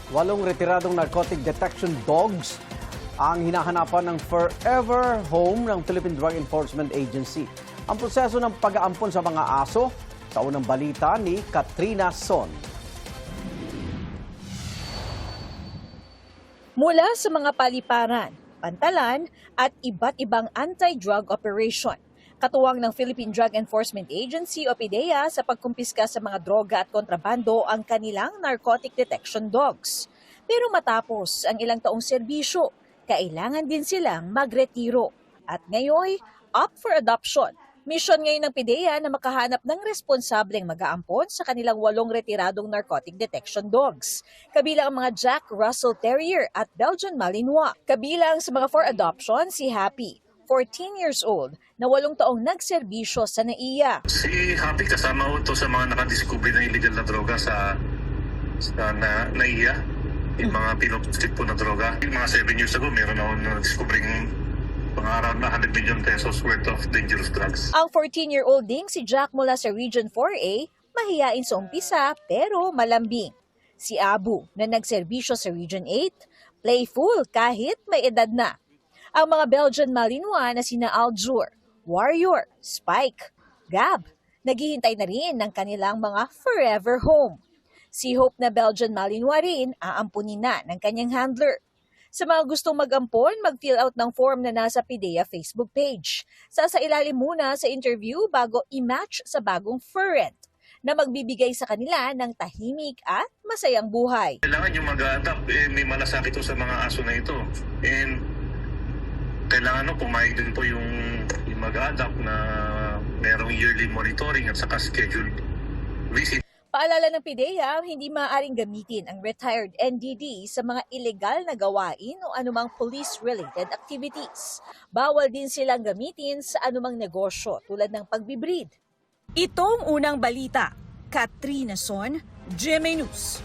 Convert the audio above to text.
Walong retiradong narcotic detection dogs ang hinahanapan ng forever home ng Philippine Drug Enforcement Agency. Ang proseso ng pag-aampon sa mga aso, sa unang balita ni Katrina Son. Mula sa mga paliparan, pantalan at iba't ibang anti-drug operation, katuwang ng Philippine Drug Enforcement Agency o PDEA sa pagkumpiska sa mga droga at kontrabando ang kanilang narcotic detection dogs. Pero matapos ang ilang taong serbisyo, kailangan din silang magretiro. At ngayon, up for adoption. Mission ngayon ng PDEA na makahanap ng responsableng mag-aampon sa kanilang 8 retiradong narcotic detection dogs. Kabilang ang mga Jack Russell Terrier at Belgian Malinois. Kabilang sa mga for adoption si Happy, 14 years old, na 8 taong nagserbisyo sa NAIA. Si Happy kasama ko to sa mga nakadiscovery ng illegal na droga sa NAIA. Yung mga pinopstik po na droga. Yung mga 7 years ago, meron ako na-discovering mga around 100 million pesos worth of dangerous drugs. Ang 14-year-old ding si Jack mula sa Region 4A, mahiyain sa umpisa pero malambing. Si Abu na nagserbisyo sa Region 8, playful kahit may edad na. Ang mga Belgian Malinois na sina Aljur, Warrior, Spike, Gab, naghihintay na rin ng kanilang mga forever home. Si Hope na Belgian Malinois rin aampunin na ng kanyang handler. Sa mga gustong mag-ampon, mag-fill out ng form na nasa PDEA Facebook page. Sasailalim muna sa interview bago i-match sa bagong furrent na magbibigay sa kanila ng tahimik at masayang buhay. Kailangan yung mag-a-adapt, may malasakit to sa mga aso na ito. And kailangan pumayag din po yung mag-a-adapt na merong yearly monitoring at saka scheduled visit. Paalala ng PDEA, hindi maaaring gamitin ang retired NDD sa mga ilegal na gawain o anumang police-related activities. Bawal din silang gamitin sa anumang negosyo tulad ng pagbibreed. Itong unang balita, Katrina Son, GMA News.